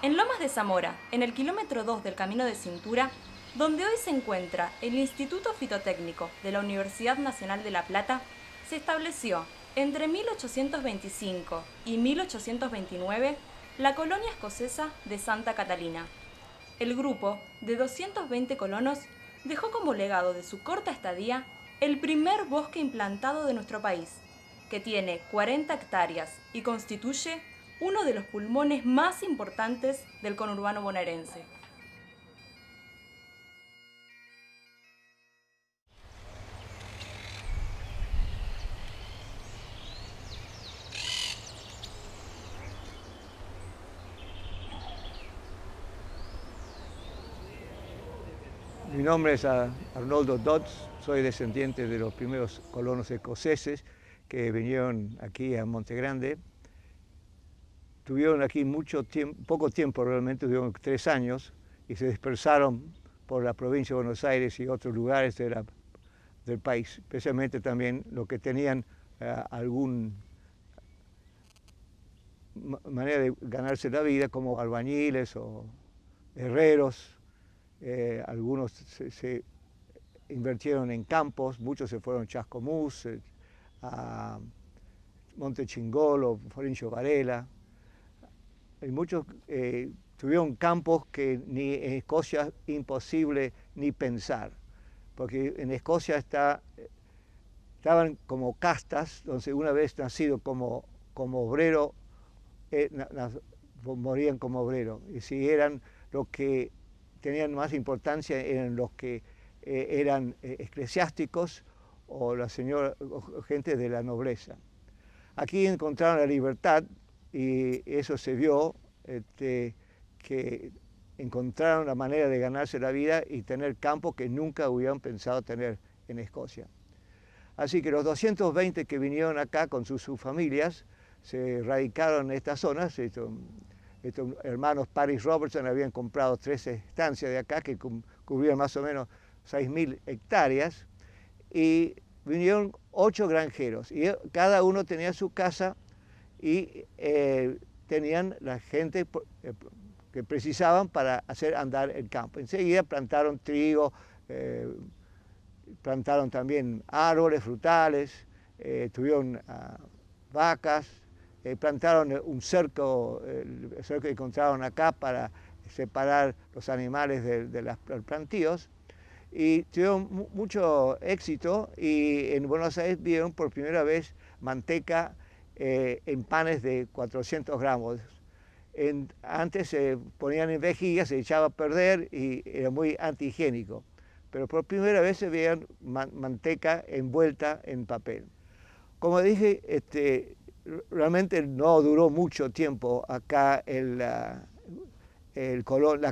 En Lomas de Zamora, en el kilómetro 2 del Camino de Cintura, donde hoy se encuentra el Instituto Fitotécnico de la Universidad Nacional de La Plata, se estableció entre 1825 y 1829 la colonia escocesa de Santa Catalina. El grupo de 220 colonos dejó como legado de su corta estadía el primer bosque implantado de nuestro país, que tiene 40 hectáreas y constituye uno de los pulmones más importantes del conurbano bonaerense. Mi nombre es Arnoldo Dodds, soy descendiente de los primeros colonos escoceses que vinieron aquí a Monte Grande. Tuvieron aquí poco tiempo realmente, tuvieron 3 años y se dispersaron por la provincia de Buenos Aires y otros lugares del país, especialmente también los que tenían alguna manera de ganarse la vida, como albañiles o herreros. Algunos se invirtieron en campos, muchos se fueron a Chascomús, a Monte Chingolo, Florencio Varela. Y muchos tuvieron campos que ni en Escocia es imposible ni pensar, porque en Escocia estaban como castas, donde una vez nacido como obrero, morían como obrero. Y si eran los que tenían más importancia, eran los que eran eclesiásticos o gente de la nobleza. Aquí encontraron la libertad y eso se vio, que encontraron la manera de ganarse la vida y tener campos que nunca hubieran pensado tener en Escocia. Así que los 220 que vinieron acá con sus familias se radicaron en estas zonas. Estos hermanos Paris Robertson habían comprado 13 estancias de acá que cubrían más o menos 6.000 hectáreas y vinieron 8 granjeros y cada uno tenía su casa y tenían la gente que precisaban para hacer andar el campo. Enseguida plantaron trigo, plantaron también árboles frutales, tuvieron vacas, plantaron un cerco, el cerco que encontraron acá para separar los animales de los plantíos, y tuvieron mucho éxito y en Buenos Aires vieron por primera vez manteca en panes de 400 gramos. Antes se ponían en vejillas, se echaba a perder y era muy antihigiénico, pero por primera vez se veían manteca envuelta en papel. Como dije, realmente no duró mucho tiempo acá la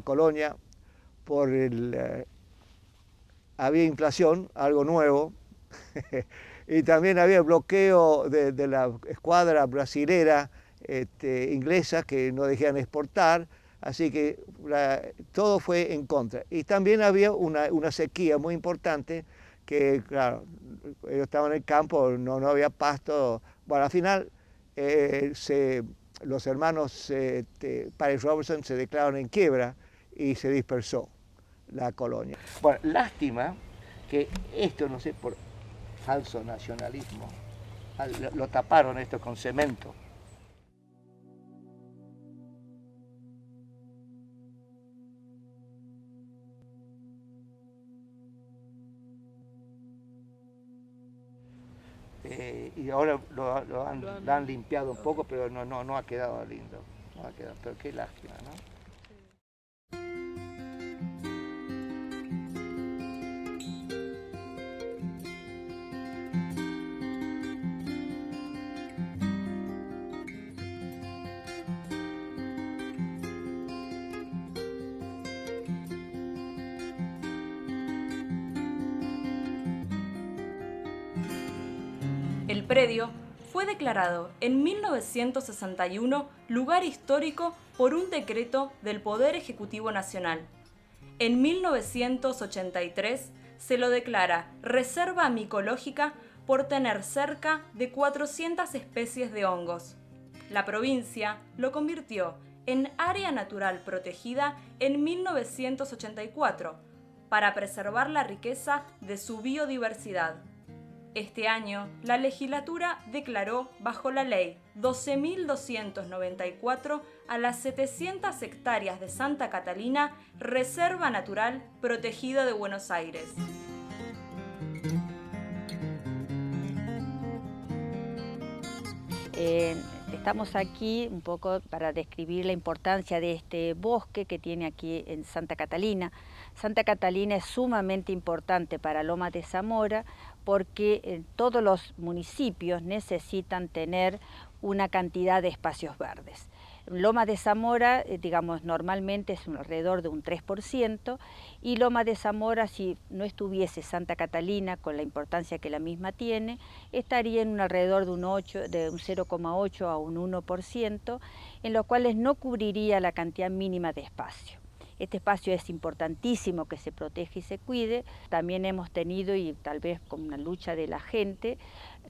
colonia por había inflación, algo nuevo, y también había bloqueo de la escuadra brasilera inglesa que no dejaban exportar, así que todo fue en contra. Y también había una sequía muy importante que, claro, ellos estaban en el campo, no había pasto. Bueno, al final los hermanos Paris Robertson se declararon en quiebra y se dispersó la colonia. Bueno, lástima que esto, no sé, por falso nacionalismo, lo taparon esto con cemento. Y ahora lo han limpiado un poco, pero no ha quedado lindo. No ha quedado, pero qué lástima, ¿no? El predio fue declarado en 1961 lugar histórico por un decreto del Poder Ejecutivo Nacional. En 1983 se lo declara reserva micológica por tener cerca de 400 especies de hongos. La provincia lo convirtió en área natural protegida en 1984 para preservar la riqueza de su biodiversidad. Este año, la legislatura declaró bajo la ley 12.294 a las 700 hectáreas de Santa Catalina Reserva Natural Protegida de Buenos Aires. Estamos aquí un poco para describir la importancia de este bosque que tiene aquí en Santa Catalina. Santa Catalina es sumamente importante para Lomas de Zamora porque todos los municipios necesitan tener una cantidad de espacios verdes. Lomas de Zamora, digamos, normalmente es alrededor de un 3%, y Lomas de Zamora, si no estuviese Santa Catalina, con la importancia que la misma tiene, estaría en un alrededor de un 0,8 a un 1%, en los cuales no cubriría la cantidad mínima de espacio. Este espacio es importantísimo que se proteja y se cuide. También hemos tenido, y tal vez con una lucha de la gente,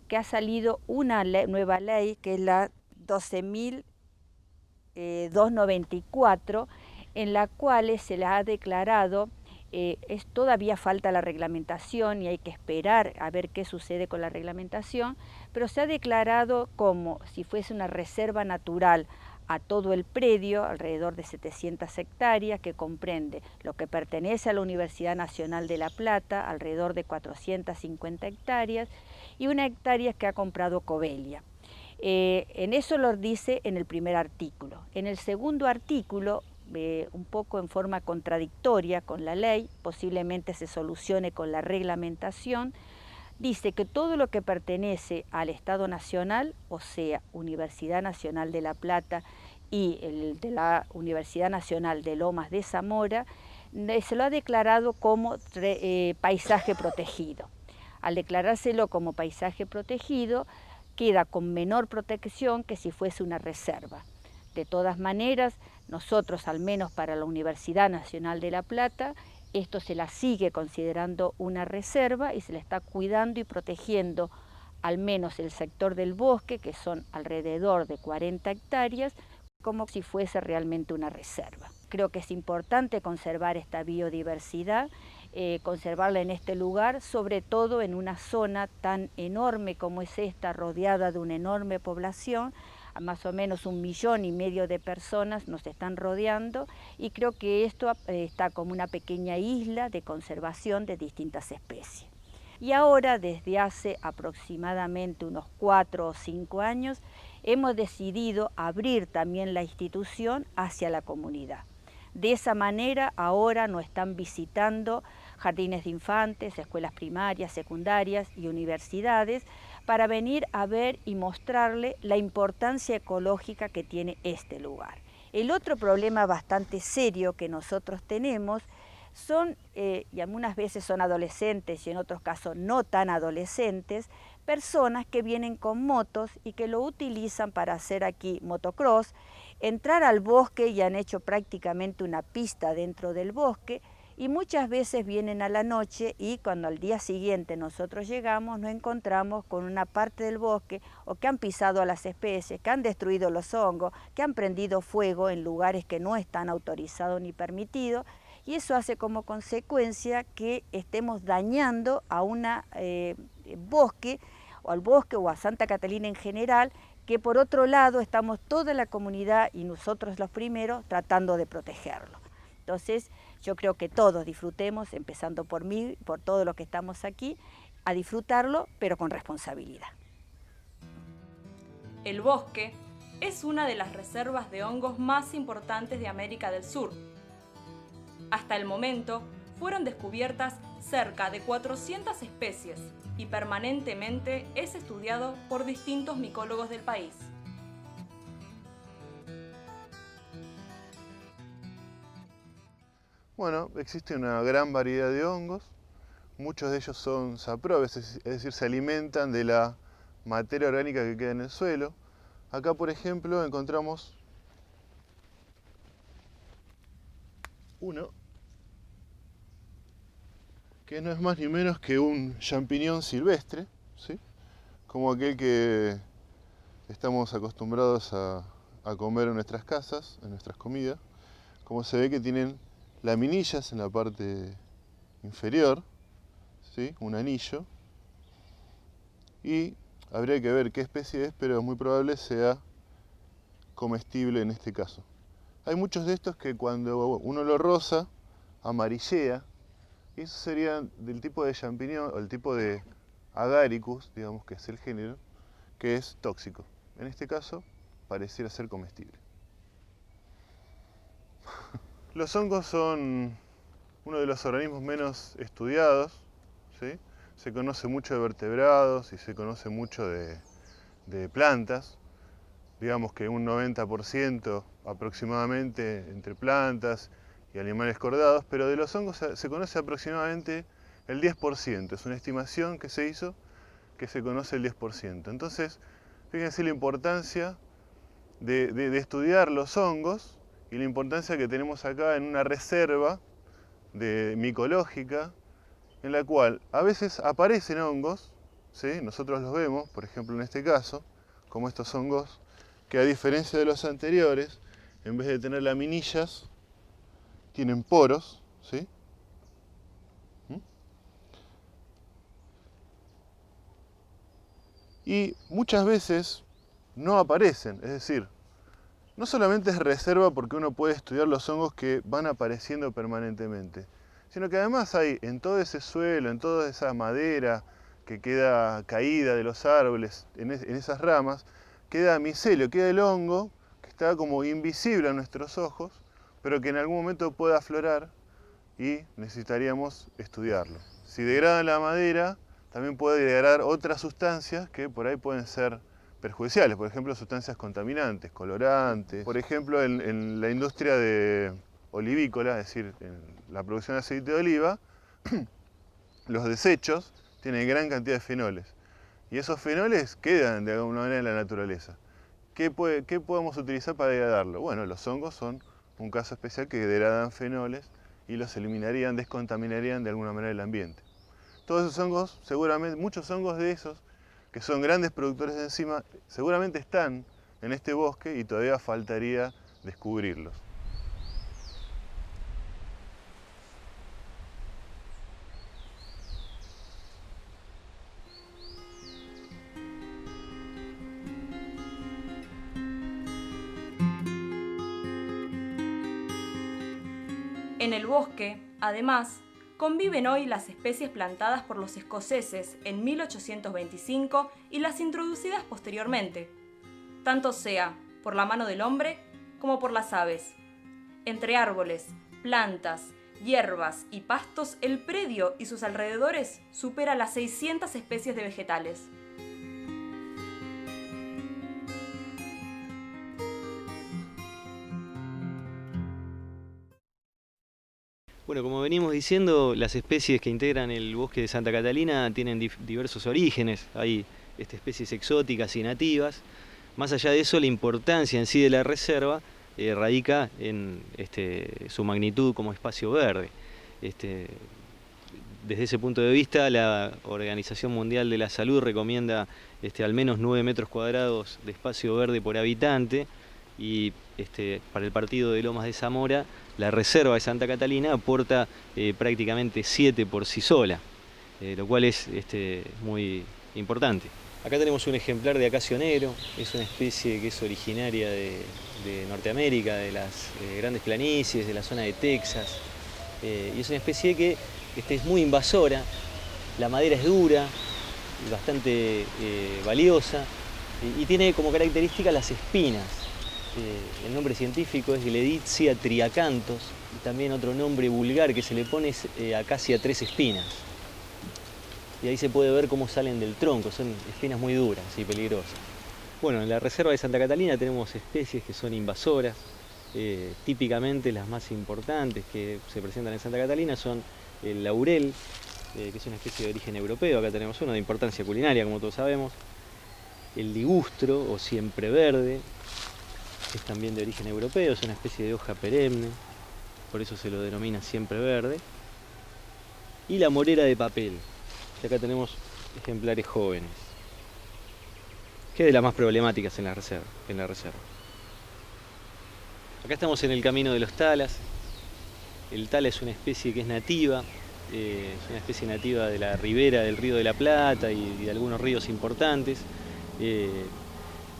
que ha salido una nueva ley, que es la 12.294, en la cual se le ha declarado, todavía falta la reglamentación y hay que esperar a ver qué sucede con la reglamentación, pero se ha declarado como si fuese una reserva natural a todo el predio, alrededor de 700 hectáreas, que comprende lo que pertenece a la Universidad Nacional de La Plata, alrededor de 450 hectáreas, y una hectárea que ha comprado Covelia. En eso lo dice en el primer artículo. En el segundo artículo, un poco en forma contradictoria con la ley, posiblemente se solucione con la reglamentación, dice que todo lo que pertenece al Estado Nacional, o sea, Universidad Nacional de La Plata y el de la Universidad Nacional de Lomas de Zamora, se lo ha declarado como paisaje protegido. Al declarárselo como paisaje protegido, queda con menor protección que si fuese una reserva. De todas maneras, nosotros, al menos para la Universidad Nacional de La Plata, esto se la sigue considerando una reserva y se le está cuidando y protegiendo al menos el sector del bosque, que son alrededor de 40 hectáreas, como si fuese realmente una reserva. Creo que es importante conservar esta biodiversidad, conservarla en este lugar, sobre todo en una zona tan enorme como es esta, rodeada de una enorme población. A más o menos 1,5 millones de personas nos están rodeando, y creo que esto está como una pequeña isla de conservación de distintas especies. Y ahora, desde hace aproximadamente unos 4 o 5 años, hemos decidido abrir también la institución hacia la comunidad. De esa manera, ahora nos están visitando jardines de infantes, escuelas primarias, secundarias y universidades, para venir a ver y mostrarle la importancia ecológica que tiene este lugar. El otro problema bastante serio que nosotros tenemos son, y algunas veces son adolescentes y en otros casos no tan adolescentes, personas que vienen con motos y que lo utilizan para hacer aquí motocross, entrar al bosque, y han hecho prácticamente una pista dentro del bosque, y muchas veces vienen a la noche, y cuando al día siguiente nosotros llegamos nos encontramos con una parte del bosque o que han pisado a las especies, que han destruido los hongos, que han prendido fuego en lugares que no están autorizados ni permitidos, y eso hace como consecuencia que estemos dañando a un bosque, o al bosque o a Santa Catalina en general, que por otro lado estamos toda la comunidad y nosotros los primeros tratando de protegerlo. Entonces yo creo que todos disfrutemos, empezando por mí, por todos los que estamos aquí, a disfrutarlo, pero con responsabilidad. El bosque es una de las reservas de hongos más importantes de América del Sur. Hasta el momento fueron descubiertas cerca de 400 especies y permanentemente es estudiado por distintos micólogos del país. Bueno, existe una gran variedad de hongos, muchos de ellos son saprobes, es decir, se alimentan de la materia orgánica que queda en el suelo. Acá, por ejemplo, encontramos uno que no es más ni menos que un champiñón silvestre, ¿sí? Como aquel que estamos acostumbrados a a comer en nuestras casas, en nuestras comidas, como se ve que tienen laminillas en la parte inferior, ¿sí? Un anillo, y habría que ver qué especie es, pero es muy probable sea comestible en este caso. Hay muchos de estos que cuando uno lo roza, amarillea, y esos serían del tipo de champiñón, o el tipo de Agaricus, digamos que es el género, que es tóxico. En este caso, pareciera ser comestible. Los hongos son uno de los organismos menos estudiados, ¿sí? Se conoce mucho de vertebrados y se conoce mucho de plantas. Digamos que un 90% aproximadamente entre plantas y animales cordados, pero de los hongos se conoce aproximadamente el 10%. Es una estimación que se hizo que se conoce el 10%. Entonces, fíjense la importancia de estudiar los hongos y la importancia que tenemos acá en una reserva micológica en la cual a veces aparecen hongos, ¿sí? Nosotros los vemos, por ejemplo en este caso, como estos hongos que a diferencia de los anteriores, en vez de tener laminillas, tienen poros, ¿sí? Y muchas veces no aparecen, es decir, no solamente es reserva porque uno puede estudiar los hongos que van apareciendo permanentemente, sino que además hay en todo ese suelo, en toda esa madera que queda caída de los árboles, en esas ramas, queda micelio, queda el hongo que está como invisible a nuestros ojos, pero que en algún momento puede aflorar y necesitaríamos estudiarlo. Si degradan la madera, también puede degradar otras sustancias que por ahí pueden ser perjudiciales, por ejemplo sustancias contaminantes, colorantes. Por ejemplo en la industria olivícola, es decir, en la producción de aceite de oliva, los desechos tienen gran cantidad de fenoles. Y esos fenoles quedan de alguna manera en la naturaleza. ¿Qué podemos utilizar para degradarlo? Bueno, los hongos son un caso especial que degradan fenoles y los eliminarían, descontaminarían de alguna manera el ambiente. Todos esos hongos, seguramente, muchos hongos de esos, que son grandes productores de enzima, seguramente están en este bosque y todavía faltaría descubrirlos. En el bosque, además, conviven hoy las especies plantadas por los escoceses en 1825 y las introducidas posteriormente, tanto sea por la mano del hombre como por las aves. Entre árboles, plantas, hierbas y pastos, el predio y sus alrededores supera las 600 especies de vegetales. Bueno, como venimos diciendo, las especies que integran el bosque de Santa Catalina tienen diversos orígenes. Hay especies exóticas y nativas. Más allá de eso, la importancia en sí de la reserva radica en su magnitud como espacio verde. Desde ese punto de vista, la Organización Mundial de la Salud recomienda al menos 9 metros cuadrados de espacio verde por habitante, y para el partido de Lomas de Zamora, la reserva de Santa Catalina aporta prácticamente 7 por sí sola, lo cual es muy importante. Acá tenemos un ejemplar de acacio negro, es una especie que es originaria de Norteamérica, de las grandes planicies, de la zona de Texas, y es una especie que es muy invasora. La madera es dura, bastante valiosa, y tiene como característica las espinas. El nombre científico es Gleditsia triacanthos, y también otro nombre vulgar que se le pone es Acacia tres espinas. Y ahí se puede ver cómo salen del tronco, son espinas muy duras y peligrosas. Bueno, en la reserva de Santa Catalina tenemos especies que son invasoras. Típicamente las más importantes que se presentan en Santa Catalina son el laurel, que es una especie de origen europeo, acá tenemos uno de importancia culinaria, como todos sabemos. El ligustro o siempreverde, es también de origen europeo, es una especie de hoja perenne, por eso se lo denomina siempreverde. Y la morera de papel, que acá tenemos ejemplares jóvenes, que es de las más problemáticas en la reserva. Acá estamos en el camino de los talas. El tala es una especie que es nativa, es una especie nativa de la ribera del Río de la Plata y de algunos ríos importantes.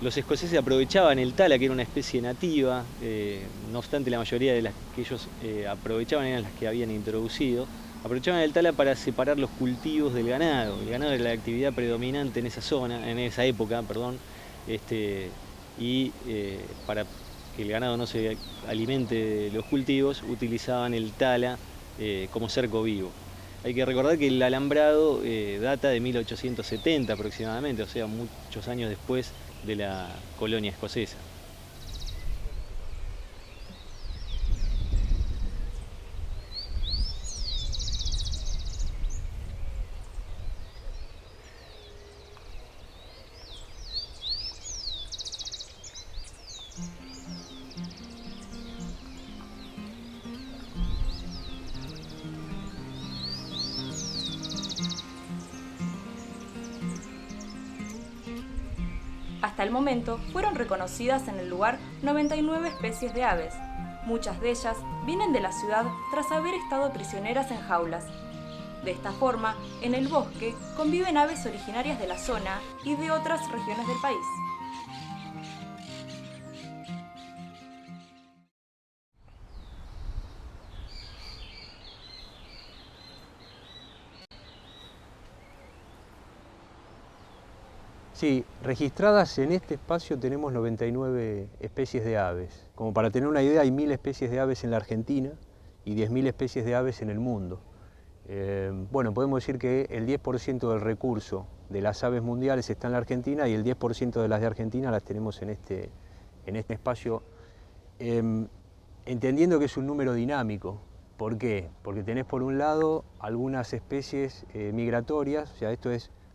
Los escoceses aprovechaban el tala, que era una especie nativa, no obstante la mayoría de las que ellos aprovechaban eran las que habían introducido. Aprovechaban el tala para separar los cultivos del ganado. El ganado era la actividad predominante en esa zona, en esa época, perdón, y para que el ganado no se alimente de los cultivos, utilizaban el tala como cerco vivo. Hay que recordar que el alambrado data de 1870 aproximadamente, o sea, muchos años después de la colonia escocesa. Hasta el momento fueron reconocidas en el lugar 99 especies de aves. Muchas de ellas vienen de la ciudad tras haber estado prisioneras en jaulas. De esta forma, en el bosque conviven aves originarias de la zona y de otras regiones del país. Sí, registradas en este espacio tenemos 99 especies de aves. Como para tener una idea, hay 1000 especies de aves en la Argentina y 10.000 especies de aves en el mundo. Bueno, podemos decir que el 10% del recurso de las aves mundiales está en la Argentina y el 10% de las de Argentina las tenemos en este espacio, entendiendo que es un número dinámico. ¿Por qué? Porque tenés por un lado algunas especies migratorias, o sea,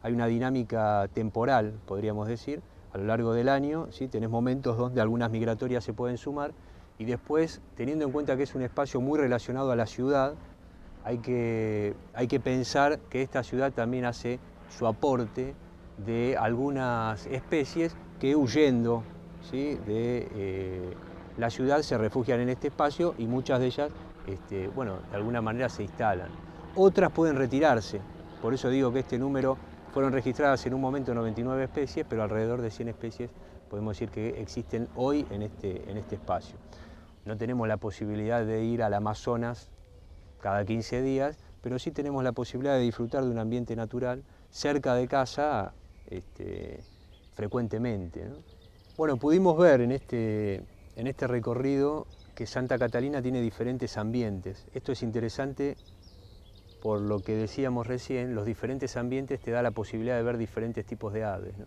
hay una dinámica temporal, podríamos decir, a lo largo del año, ¿sí? Tenés momentos donde algunas migratorias se pueden sumar y después, teniendo en cuenta que es un espacio muy relacionado a la ciudad, hay que pensar que esta ciudad también hace su aporte de algunas especies que huyendo, ¿sí? de la ciudad se refugian en este espacio y muchas de ellas, bueno, de alguna manera se instalan. Otras pueden retirarse, por eso digo que este número fueron registradas en un momento 99 especies, pero alrededor de 100 especies podemos decir que existen hoy en este espacio. No tenemos la posibilidad de ir al Amazonas cada 15 días, pero sí tenemos la posibilidad de disfrutar de un ambiente natural cerca de casa frecuentemente, ¿no? Bueno, pudimos ver en este recorrido que Santa Catalina tiene diferentes ambientes. Esto es interesante por lo que decíamos recién, los diferentes ambientes te da la posibilidad de ver diferentes tipos de aves, ¿no?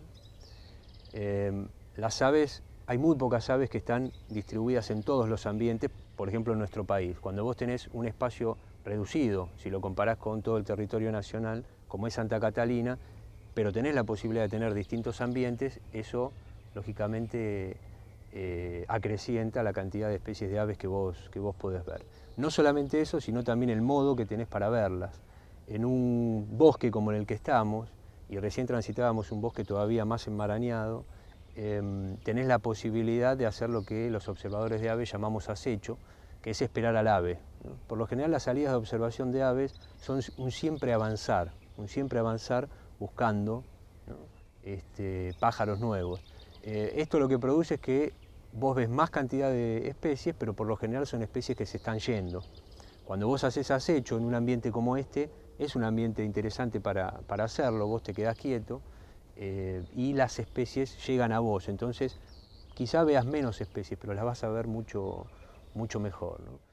Las aves, hay muy pocas aves que están distribuidas en todos los ambientes, por ejemplo en nuestro país. Cuando vos tenés un espacio reducido, si lo comparás con todo el territorio nacional, como es Santa Catalina, pero tenés la posibilidad de tener distintos ambientes, eso lógicamente acrecienta la cantidad de especies de aves que vos podés ver. No solamente eso, sino también el modo que tenés para verlas. En un bosque como en el que estamos, y recién transitábamos un bosque todavía más enmarañado, tenés la posibilidad de hacer lo que los observadores de aves llamamos acecho, que es esperar al ave, ¿no? Por lo general las salidas de observación de aves son un siempre avanzar buscando, ¿no? Pájaros nuevos. Esto lo que produce es que vos ves más cantidad de especies, pero por lo general son especies que se están yendo. Cuando vos haces acecho en un ambiente como este, es un ambiente interesante para hacerlo, vos te quedás quieto y las especies llegan a vos. Entonces, quizá veas menos especies, pero las vas a ver mucho mejor, ¿no?